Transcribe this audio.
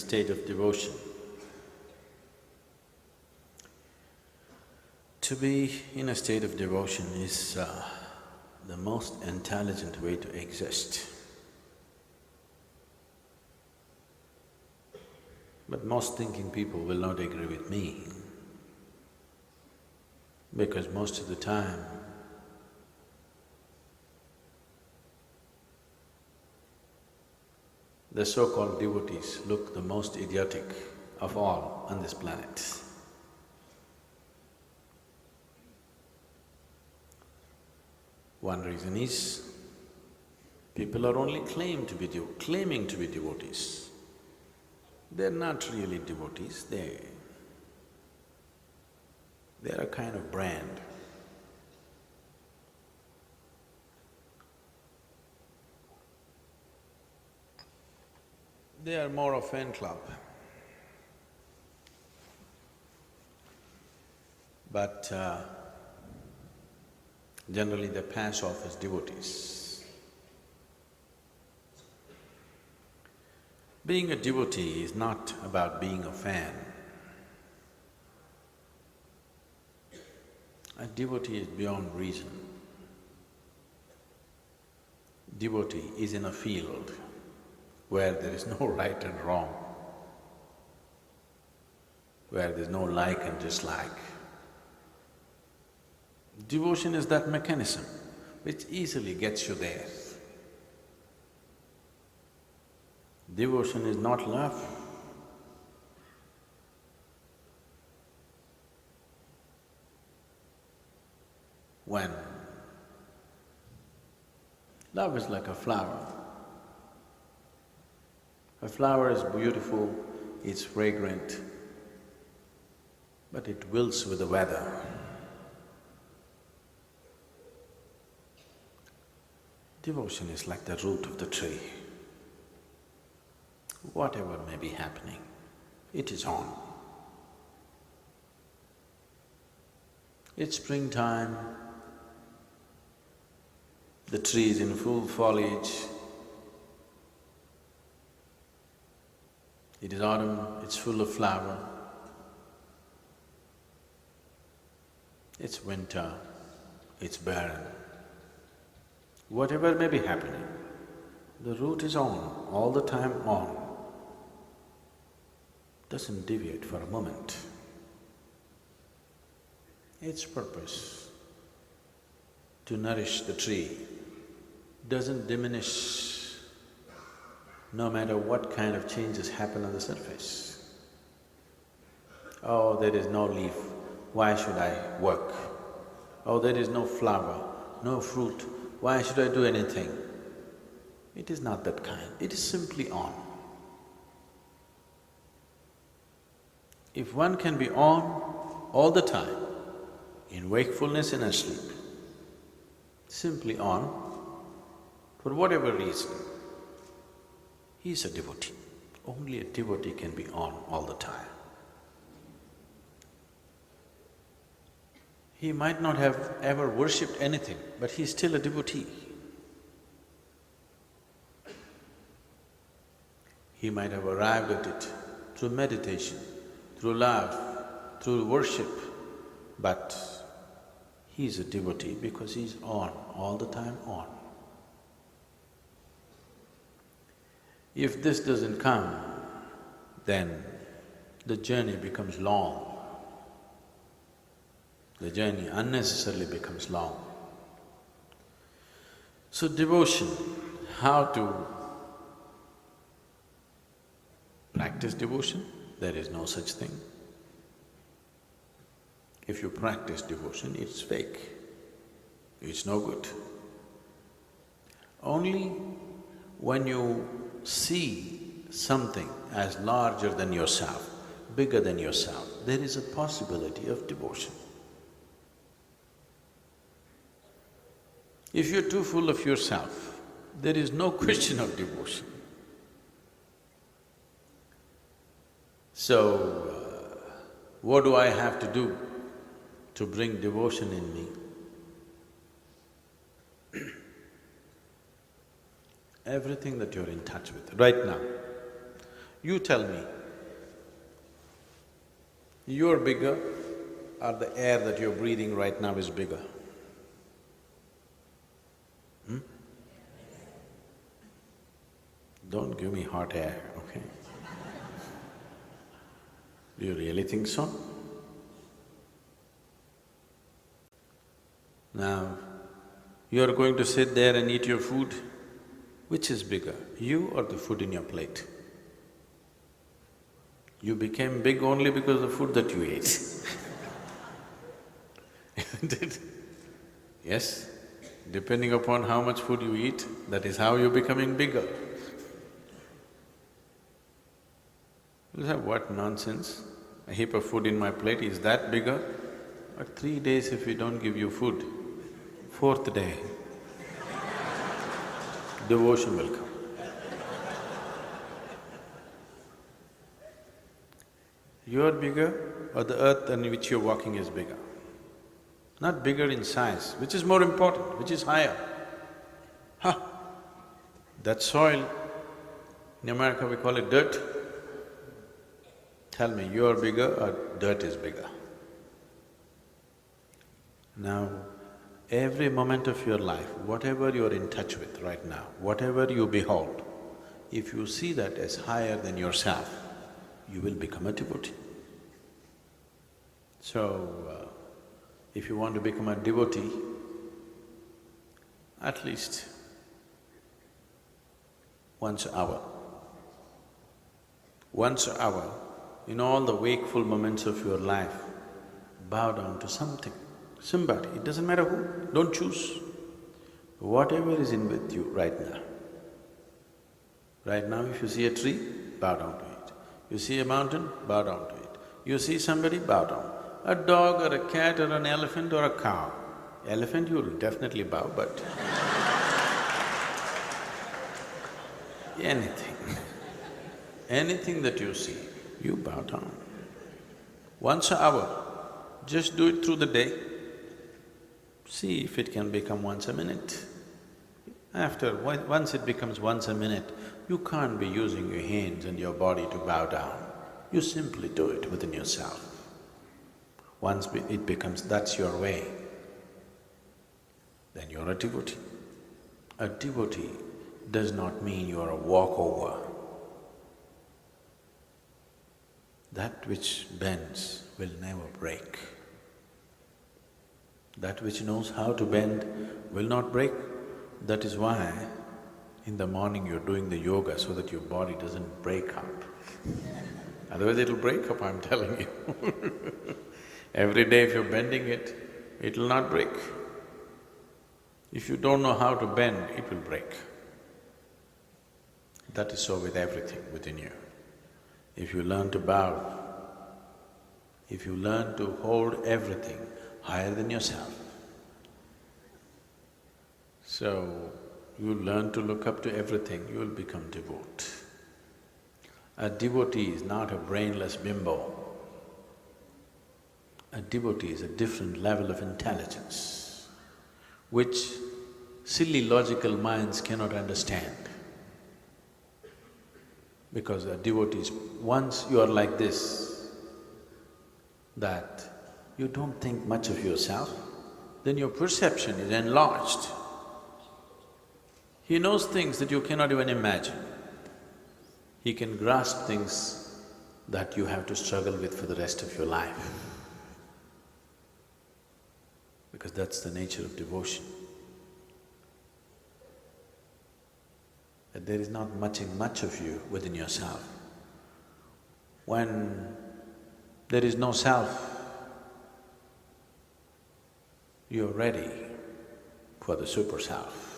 state of devotion. To be in a state of devotion is the most intelligent way to exist. But most thinking people will not agree with me, because most of the time the so-called devotees look the most idiotic of all on this planet. One reason is, people are only claiming to be devotees. They're not really devotees, they're a kind of brand. They are more of fan club. But generally they pass off as devotees. Being a devotee is not about being a fan. A devotee is beyond reason. Devotee is in a field where there is no right and wrong, where there's no like and dislike. Devotion is that mechanism which easily gets you there. Devotion is not love. When love is like a flower. A flower is beautiful, it's fragrant, but it wilts with the weather. Devotion is like the root of the tree. Whatever may be happening, it is on. It's springtime, the tree is in full foliage. It is autumn, it's full of flower. It's winter, it's barren. Whatever may be happening, the root is on, all the time on. Doesn't deviate for a moment. Its purpose to nourish the tree doesn't diminish no matter what kind of changes happen on the surface. Oh, there is no leaf, why should I work? Oh, there is no flower, no fruit, why should I do anything? It is not that kind, it is simply on. If one can be on all the time, in wakefulness and asleep, simply on, for whatever reason, he is a devotee. Only a devotee can be on all the time. He might not have ever worshipped anything, but he is still a devotee. He might have arrived at it through meditation, through love, through worship, but he is a devotee because he is on, all the time on. If this doesn't come, then the journey becomes long. The journey unnecessarily becomes long. So devotion, how to practice devotion? There is no such thing. If you practice devotion, it's fake, it's no good. Only when you see something as larger than yourself, bigger than yourself, there is a possibility of devotion. If you're too full of yourself, there is no question of devotion. So, what do I have to do to bring devotion in me? Everything that you're in touch with right now, You tell me, you're bigger or the air that you're breathing right now is bigger? Don't give me hot air, okay? Do you really think so? Now, you're going to sit there and eat your food. Which is bigger, you or the food in your plate? You became big only because of the food that you ate. Isn't it? Yes, depending upon how much food you eat, that is how you're becoming bigger. You say, what nonsense, a heap of food in my plate is that bigger? But 3 days if we don't give you food, 4th day, devotion will come. You're bigger or the earth on which you're walking is bigger? Not bigger in size, which is more important, which is higher? That soil, in America we call it dirt. Tell me, you're bigger or dirt is bigger? Now, every moment of your life, whatever you're in touch with right now, whatever you behold, if you see that as higher than yourself, you will become a devotee. So, if you want to become a devotee, at least once an hour. Once an hour, in all the wakeful moments of your life, bow down to something, somebody, it doesn't matter who, don't choose. Whatever is in with you right now. Right now, if you see a tree, bow down to it. You see a mountain, bow down to it. You see somebody, bow down. A dog or a cat or an elephant or a cow. Elephant you will definitely bow, but anything that you see, you bow down. Once an hour, just do it through the day. See if it can become once a minute. Once it becomes once a minute, you can't be using your hands and your body to bow down. You simply do it within yourself. Once it becomes that's your way, then you're a devotee. A devotee does not mean you're a walkover. That which bends will never break. That which knows how to bend will not break. That is why in the morning you're doing the yoga so that your body doesn't break up. Otherwise it'll break up, I'm telling you. Every day if you're bending it, it'll not break. If you don't know how to bend, it will break. That is so with everything within you. If you learn to bow, if you learn to hold everything higher than yourself, so you learn to look up to everything, you will become devote. A devotee is not a brainless bimbo. A devotee is a different level of intelligence, which silly logical minds cannot understand. Because a devotee is… once you are like this, that you don't think much of yourself, then your perception is enlarged. He knows things that you cannot even imagine. He can grasp things that you have to struggle with for the rest of your life. Because that's the nature of devotion. That there is not much of you within yourself. When there is no self, you're ready for the super self.